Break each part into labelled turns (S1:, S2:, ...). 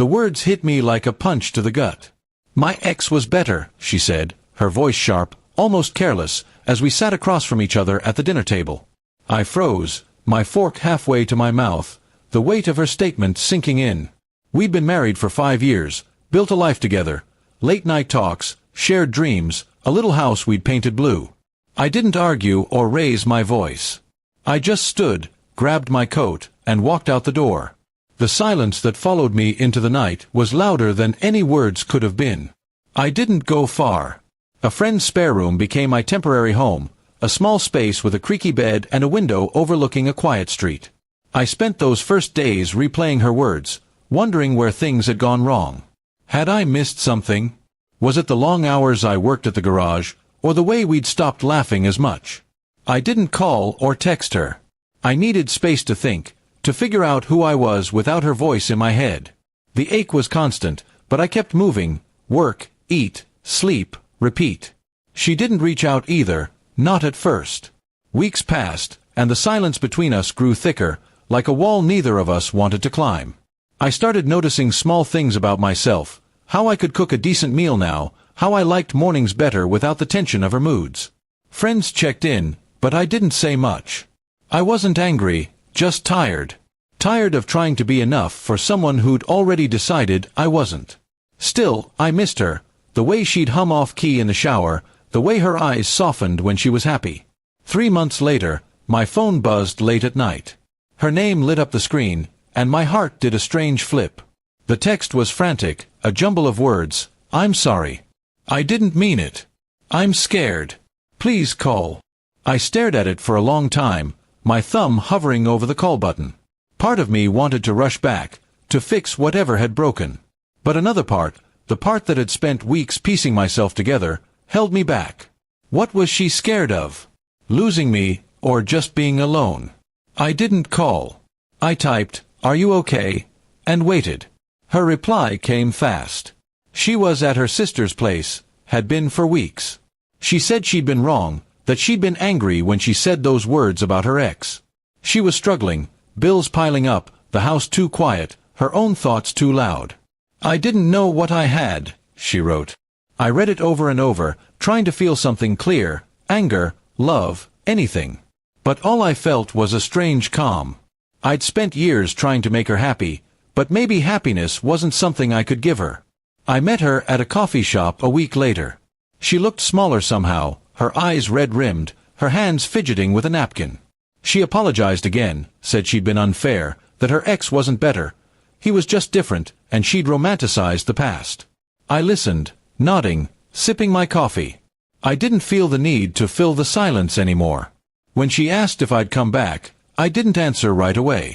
S1: The words hit me like a punch to the gut. "My ex was better," she said, her voice sharp, almost careless, as we sat across from each other at the dinner table. I froze, my fork halfway to my mouth, the weight of her statement sinking in. We'd been married for 5 years, built a life together, late-night talks, shared dreams, a little house we'd painted blue. I didn't argue or raise my voice. I just stood, grabbed my coat, and walked out the door. The silence that followed me into the night was louder than any words could have been. I didn't go far. A friend's spare room became my temporary home, a small space with a creaky bed and a window overlooking a quiet street. I spent those first days replaying her words, wondering where things had gone wrong. Had I missed something? Was it the long hours I worked at the garage, or the way we'd stopped laughing as much? I didn't call or text her. I needed space to think, to figure out who I was without her voice in my head. The ache was constant, but I kept moving, work, eat, sleep, repeat. She didn't reach out either, not at first. Weeks passed, and the silence between us grew thicker, like a wall neither of us wanted to climb. I started noticing small things about myself, how I could cook a decent meal now, how I liked mornings better without the tension of her moods. Friends checked in, but I didn't say much. I wasn't angry, just tired. Tired of trying to be enough for someone who'd already decided I wasn't. Still, I missed her, the way she'd hum off key in the shower, the way her eyes softened when she was happy. 3 months later, my phone buzzed late at night. Her name lit up the screen, and my heart did a strange flip. The text was frantic, a jumble of words. "I'm sorry. I didn't mean it. I'm scared. Please call." I stared at it for a long time, my thumb hovering over the call button. Part of me wanted to rush back, to fix whatever had broken. But another part, the part that had spent weeks piecing myself together, held me back. What was she scared of? Losing me, or just being alone? I didn't call. I typed, "Are you okay?" and waited. Her reply came fast. She was at her sister's place, had been for weeks. She said she'd been wrong, that she'd been angry when she said those words about her ex. She was struggling, bills piling up, the house too quiet, her own thoughts too loud. "I didn't know what I had," she wrote. I read it over and over, trying to feel something clear, anger, love, anything. But all I felt was a strange calm. I'd spent years trying to make her happy, but maybe happiness wasn't something I could give her. I met her at a coffee shop a week later. She looked smaller somehow, her eyes red-rimmed, her hands fidgeting with a napkin. She apologized again, said she'd been unfair, that her ex wasn't better. He was just different, and she'd romanticized the past. I listened, nodding, sipping my coffee. I didn't feel the need to fill the silence anymore. When she asked if I'd come back, I didn't answer right away.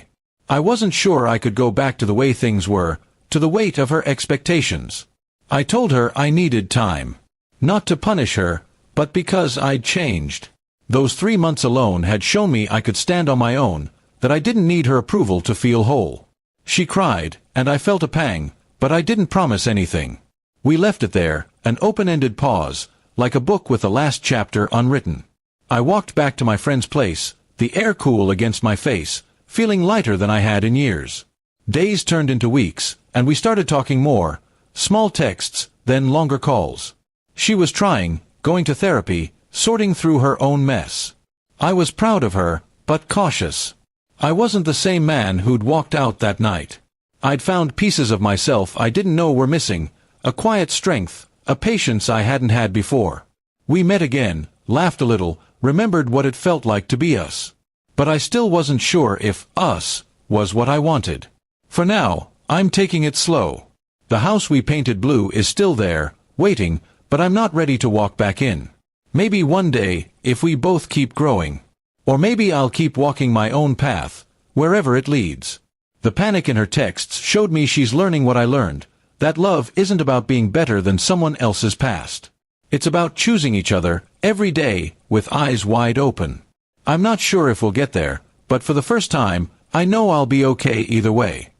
S1: I wasn't sure I could go back to the way things were, to the weight of her expectations. I told her I needed time. Not to punish her, but because I'd changed. Those 3 months alone had shown me I could stand on my own, that I didn't need her approval to feel whole. She cried, and I felt a pang, but I didn't promise anything. We left it there, an open-ended pause, like a book with the last chapter unwritten. I walked back to my friend's place, the air cool against my face, feeling lighter than I had in years. Days turned into weeks, and we started talking more, small texts, then longer calls. She was trying, going to therapy, sorting through her own mess. I was proud of her, but cautious. I wasn't the same man who'd walked out that night. I'd found pieces of myself I didn't know were missing, a quiet strength, a patience I hadn't had before. We met again, laughed a little, remembered what it felt like to be us. But I still wasn't sure if us was what I wanted. For now, I'm taking it slow. The house we painted blue is still there, waiting, but I'm not ready to walk back in. Maybe one day, if we both keep growing. Or maybe I'll keep walking my own path, wherever it leads. The panic in her texts showed me she's learning what I learned, that love isn't about being better than someone else's past. It's about choosing each other, every day, with eyes wide open. I'm not sure if we'll get there, but for the first time, I know I'll be okay either way.